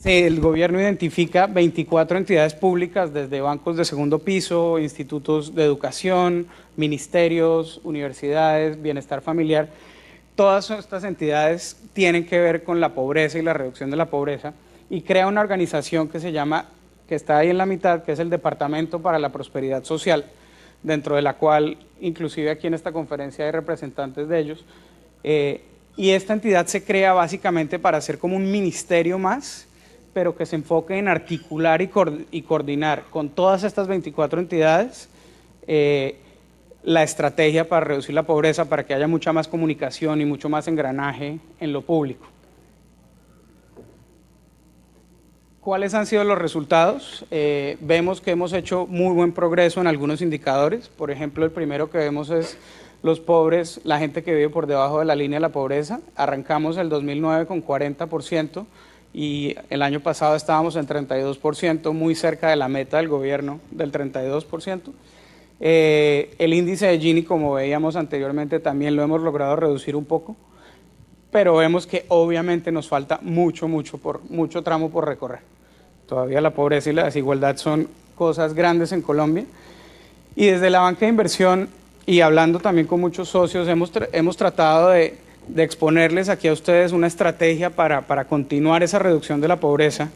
El gobierno identifica 24 entidades públicas, desde bancos de segundo piso, institutos de educación, ministerios, universidades, bienestar familiar. Todas estas entidades tienen que ver con la pobreza y la reducción de la pobreza, y crea una organización que se llama, que está ahí en la mitad, que es el Departamento para la Prosperidad Social, dentro de la cual, inclusive aquí en esta conferencia hay representantes de ellos, y esta entidad se crea básicamente para ser como un ministerio más, pero que se enfoque en articular y coordinar con todas estas 24 entidades la estrategia para reducir la pobreza, para que haya mucha más comunicación y mucho más engranaje en lo público. ¿Cuáles han sido los resultados? Vemos que hemos hecho muy buen progreso en algunos indicadores. Por ejemplo, el primero que vemos es los pobres, la gente que vive por debajo de la línea de la pobreza. Arrancamos el 2009 con 40%, y el año pasado estábamos en 32%, muy cerca de la meta del gobierno del 32%. El índice de Gini, como veíamos anteriormente, también lo hemos logrado reducir un poco, pero vemos que obviamente nos falta mucho tramo por recorrer. Todavía la pobreza y la desigualdad son cosas grandes en Colombia, y desde la banca de inversión y hablando también con muchos socios hemos tratado de exponerles aquí a ustedes una estrategia para continuar esa reducción de la pobreza,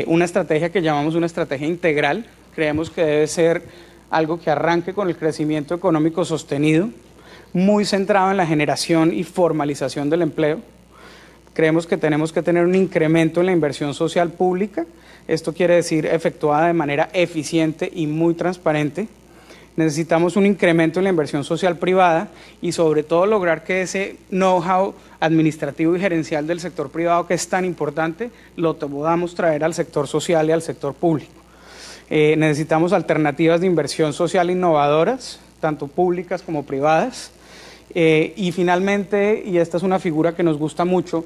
una estrategia que llamamos una estrategia integral. Creemos que debe ser algo que arranque con el crecimiento económico sostenido, muy centrado en la generación y formalización del empleo. Creemos que tenemos que tener un incremento en la inversión social pública. Esto quiere decir efectuada de manera eficiente y muy transparente. Necesitamos un incremento en la inversión social privada y sobre todo lograr que ese know-how administrativo y gerencial del sector privado, que es tan importante, lo podamos traer al sector social y al sector público. Necesitamos alternativas de inversión social innovadoras, tanto públicas como privadas. Y finalmente, y esta es una figura que nos gusta mucho,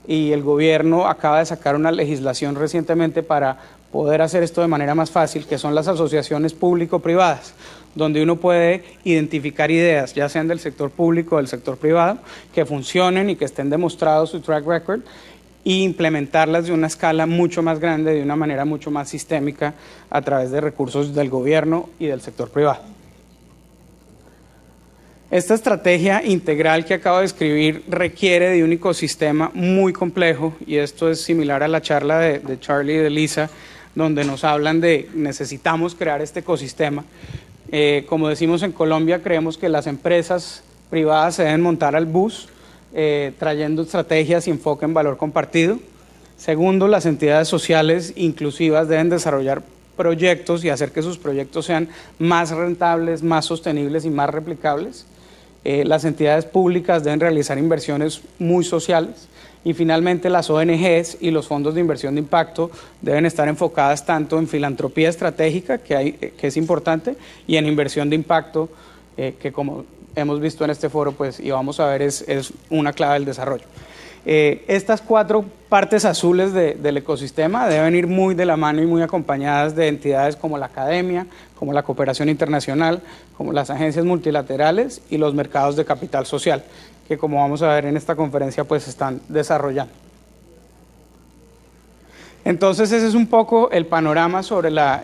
y el gobierno acaba de sacar una legislación recientemente para poder hacer esto de manera más fácil, que son las asociaciones público-privadas, donde uno puede identificar ideas, ya sean del sector público o del sector privado, que funcionen y que estén demostrados su track record, e implementarlas de una escala mucho más grande, de una manera mucho más sistémica, a través de recursos del gobierno y del sector privado. Esta estrategia integral que acabo de describir requiere de un ecosistema muy complejo, y esto es similar a la charla de Charlie y de Lisa, donde nos hablan de necesitamos crear este ecosistema. Como decimos en Colombia, creemos que las empresas privadas se deben montar al bus, trayendo estrategias y enfoque en valor compartido. Segundo, las entidades sociales inclusivas deben desarrollar proyectos y hacer que sus proyectos sean más rentables, más sostenibles y más replicables. Las entidades públicas deben realizar inversiones muy sociales. Y finalmente, las ONGs y los fondos de inversión de impacto deben estar enfocadas tanto en filantropía estratégica, que es importante, y en inversión de impacto, que como hemos visto en este foro, pues, y vamos a ver, es una clave del desarrollo. Estas 4 partes azules del ecosistema deben ir muy de la mano y muy acompañadas de entidades como la academia, como la cooperación internacional, como las agencias multilaterales y los mercados de capital social, que como vamos a ver en esta conferencia, pues están desarrollando. Entonces ese es un poco el panorama sobre la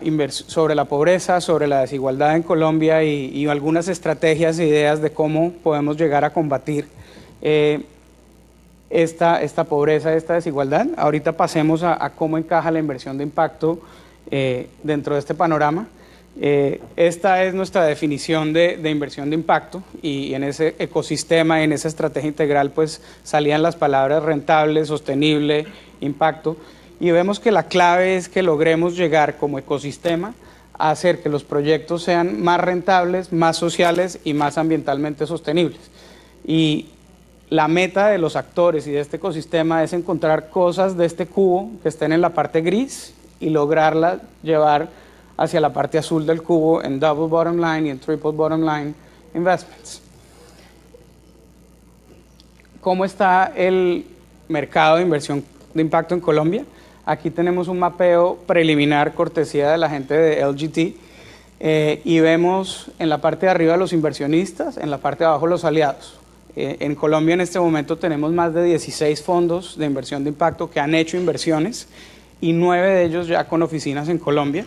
pobreza, sobre la desigualdad en Colombia, y algunas estrategias e ideas de cómo podemos llegar a combatir esta pobreza, esta desigualdad. Ahorita pasemos a cómo encaja la inversión de impacto dentro de este panorama. Esta es nuestra definición de inversión de impacto, y en ese ecosistema, en esa estrategia integral, pues salían las palabras rentable, sostenible, impacto, y vemos que la clave es que logremos llegar como ecosistema a hacer que los proyectos sean más rentables, más sociales y más ambientalmente sostenibles. Y la meta de los actores y de este ecosistema es encontrar cosas de este cubo que estén en la parte gris y lograrla llevar hacia la parte azul del cubo en double bottom line y en triple bottom line investments. ¿Cómo está el mercado de inversión de impacto en Colombia? Aquí tenemos un mapeo preliminar cortesía de la gente de LGT, y vemos en la parte de arriba los inversionistas, en la parte de abajo los aliados. En Colombia en este momento tenemos más de 16 fondos de inversión de impacto que han hecho inversiones y 9 de ellos ya con oficinas en Colombia,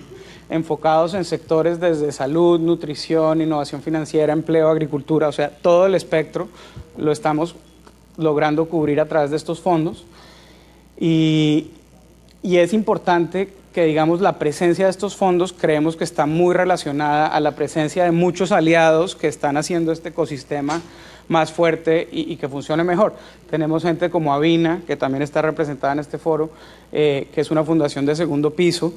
enfocados en sectores desde salud, nutrición, innovación financiera, empleo, agricultura, o sea, todo el espectro lo estamos logrando cubrir a través de estos fondos. Y es importante que, digamos, la presencia de estos fondos creemos que está muy relacionada a la presencia de muchos aliados que están haciendo este ecosistema más fuerte y que funcione mejor. Tenemos gente como Avina, que también está representada en este foro, que es una fundación de segundo piso,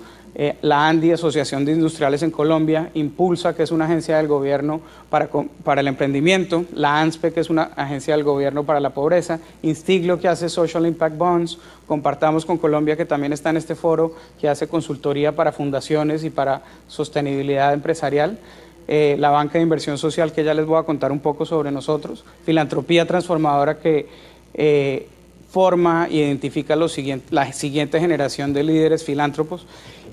la ANDI, Asociación de Industriales en Colombia, Impulsa, que es una agencia del gobierno para el emprendimiento, la ANSPE, que es una agencia del gobierno para la pobreza, Instiglio, que hace Social Impact Bonds, Compartamos con Colombia, que también está en este foro, que hace consultoría para fundaciones y para sostenibilidad empresarial, la banca de inversión social, que ya les voy a contar un poco sobre nosotros, Filantropía Transformadora, que forma e identifica la siguiente generación de líderes filántropos,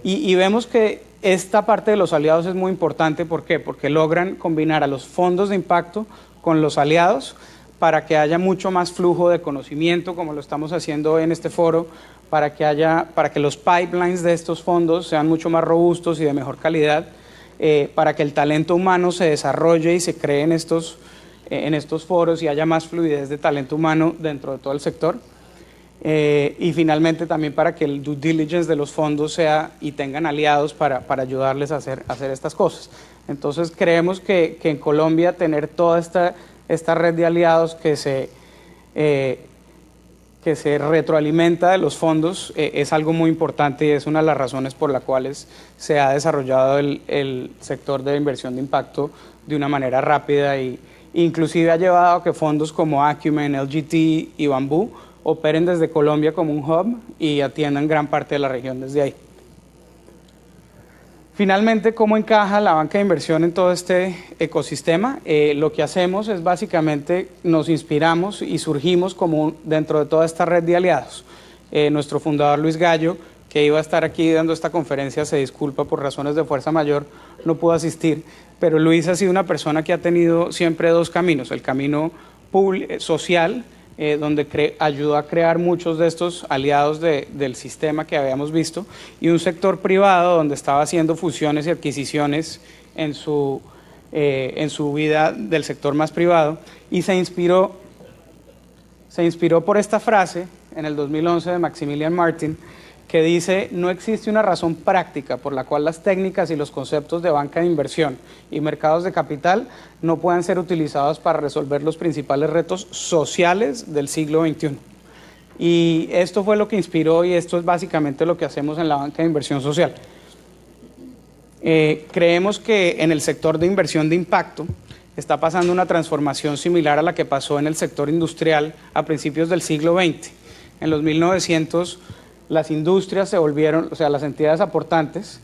y vemos que esta parte de los aliados es muy importante. ¿Por qué? Porque logran combinar a los fondos de impacto con los aliados para que haya mucho más flujo de conocimiento, como lo estamos haciendo en este foro, para que los pipelines de estos fondos sean mucho más robustos y de mejor calidad, para que el talento humano se desarrolle y se cree en estos foros y haya más fluidez de talento humano dentro de todo el sector. Y finalmente también para que el due diligence de los fondos sea y tengan aliados para ayudarles a hacer estas cosas. Entonces creemos que en Colombia tener toda esta red de aliados que se retroalimenta de los fondos es algo muy importante y es una de las razones por las cuales se ha desarrollado el sector de inversión de impacto de una manera rápida, y inclusive ha llevado a que fondos como Acumen, LGT y Bamboo operen desde Colombia como un hub y atiendan gran parte de la región desde ahí. Finalmente, ¿cómo encaja la banca de inversión en todo este ecosistema? Lo que hacemos es básicamente nos inspiramos y surgimos como dentro de toda esta red de aliados. Nuestro fundador Luis Gallo, que iba a estar aquí dando esta conferencia, se disculpa por razones de fuerza mayor, no pudo asistir, pero Luis ha sido una persona que ha tenido siempre dos caminos: el camino social, donde ayudó a crear muchos de estos aliados del sistema que habíamos visto, y un sector privado donde estaba haciendo fusiones y adquisiciones en su vida del sector más privado, y se inspiró por esta frase en el 2011 de Maximilian Martin, que dice: no existe una razón práctica por la cual las técnicas y los conceptos de banca de inversión y mercados de capital no puedan ser utilizados para resolver los principales retos sociales del siglo XXI. Y esto fue lo que inspiró, y esto es básicamente lo que hacemos en la banca de inversión social. Creemos que en el sector de inversión de impacto está pasando una transformación similar a la que pasó en el sector industrial a principios del siglo XX. En los 1900 las industrias se volvieron, o sea, las entidades aportantes,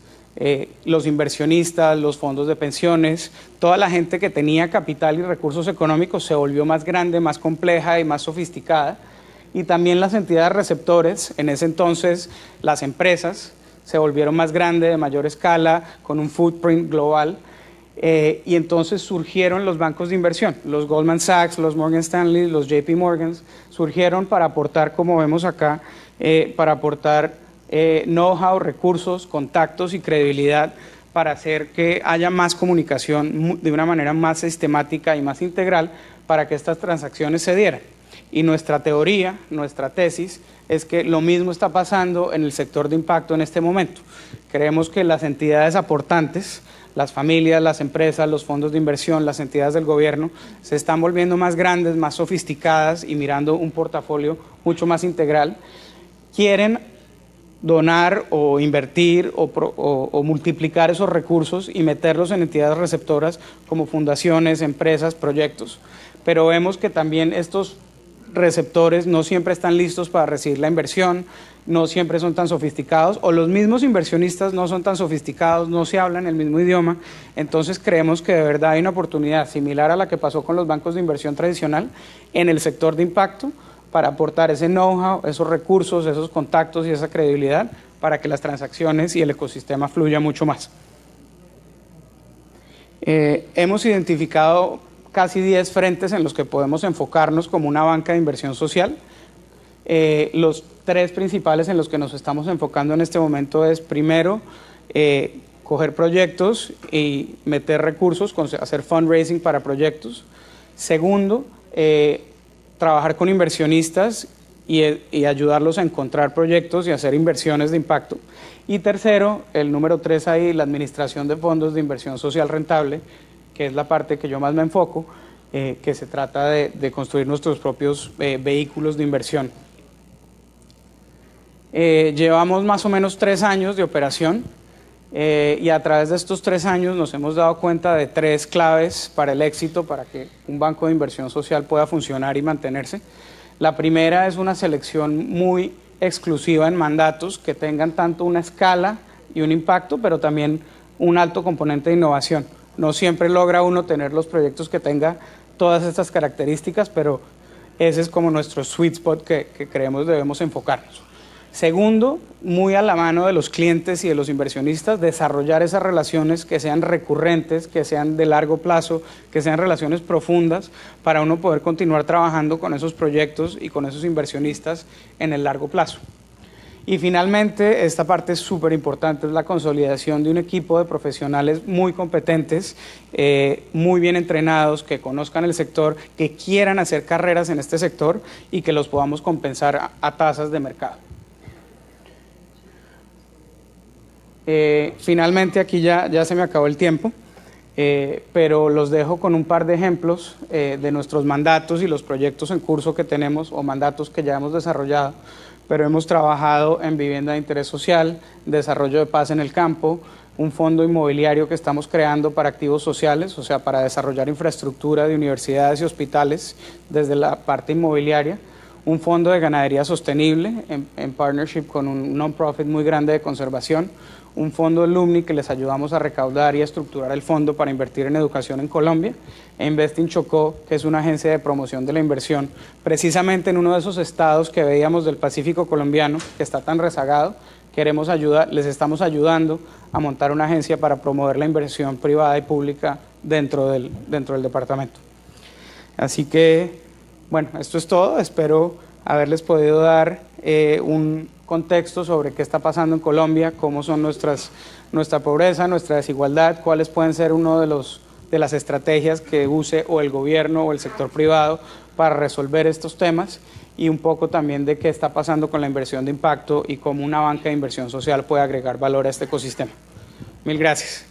los inversionistas, los fondos de pensiones, toda la gente que tenía capital y recursos económicos se volvió más grande, más compleja y más sofisticada, y también las entidades receptores, en ese entonces las empresas, se volvieron más grandes, de mayor escala, con un footprint global, y entonces surgieron los bancos de inversión, los Goldman Sachs, los Morgan Stanley, los JP Morgans, surgieron para aportar, como vemos acá, para aportar know-how, recursos, contactos y credibilidad para hacer que haya más comunicación de una manera más sistemática y más integral para que estas transacciones se dieran. Y nuestra teoría, nuestra tesis, es que lo mismo está pasando en el sector de impacto en este momento. Creemos que las entidades aportantes, las familias, las empresas, los fondos de inversión, las entidades del gobierno, se están volviendo más grandes, más sofisticadas y mirando un portafolio mucho más integral. Quieren donar o invertir o multiplicar esos recursos y meterlos en entidades receptoras como fundaciones, empresas, proyectos. Pero vemos que también estos receptores no siempre están listos para recibir la inversión, no siempre son tan sofisticados, o los mismos inversionistas no son tan sofisticados, no se hablan el mismo idioma. Entonces creemos que de verdad hay una oportunidad similar a la que pasó con los bancos de inversión tradicional en el sector de impacto, para aportar ese know-how, esos recursos, esos contactos y esa credibilidad para que las transacciones y el ecosistema fluya mucho más. Hemos identificado casi 10 frentes en los que podemos enfocarnos como una banca de inversión social. Los tres principales en los que nos estamos enfocando en este momento es, primero, coger proyectos y meter recursos, hacer fundraising para proyectos. Segundo, trabajar con inversionistas y ayudarlos a encontrar proyectos y hacer inversiones de impacto. Y tercero, el número 3 ahí, la administración de fondos de inversión social rentable, que es la parte que yo más me enfoco, que se trata de construir nuestros propios vehículos de inversión. Llevamos más o menos 3 años de operación y a través de estos 3 años nos hemos dado cuenta de 3 claves para el éxito, para que un banco de inversión social pueda funcionar y mantenerse. La primera es una selección muy exclusiva en mandatos que tengan tanto una escala y un impacto, pero también un alto componente de innovación. No siempre logra uno tener los proyectos que tenga todas estas características, pero ese es como nuestro sweet spot que creemos debemos enfocarnos. Segundo, muy a la mano de los clientes y de los inversionistas, desarrollar esas relaciones que sean recurrentes, que sean de largo plazo, que sean relaciones profundas, para uno poder continuar trabajando con esos proyectos y con esos inversionistas en el largo plazo. Y finalmente, esta parte es súper importante, es la consolidación de un equipo de profesionales muy competentes, muy bien entrenados, que conozcan el sector, que quieran hacer carreras en este sector y que los podamos compensar a tasas de mercado. Finalmente, aquí ya se me acabó el tiempo, pero los dejo con un par de ejemplos de nuestros mandatos y los proyectos en curso que tenemos o mandatos que ya hemos desarrollado, pero hemos trabajado en vivienda de interés social, desarrollo de paz en el campo, un fondo inmobiliario que estamos creando para activos sociales, o sea, para desarrollar infraestructura de universidades y hospitales desde la parte inmobiliaria, un fondo de ganadería sostenible en partnership con un non-profit muy grande de conservación, un fondo Lumni que les ayudamos a recaudar y a estructurar el fondo para invertir en educación en Colombia, e Investing Chocó, que es una agencia de promoción de la inversión, precisamente en uno de esos estados que veíamos del Pacífico colombiano, que está tan rezagado. Les estamos ayudando a montar una agencia para promover la inversión privada y pública dentro del departamento. Así que, bueno, esto es todo. Espero haberles podido dar un contexto sobre qué está pasando en Colombia, cómo son nuestra pobreza, nuestra desigualdad, cuáles pueden ser uno de las estrategias que use o el gobierno o el sector privado para resolver estos temas, y un poco también de qué está pasando con la inversión de impacto y cómo una banca de inversión social puede agregar valor a este ecosistema. Mil gracias.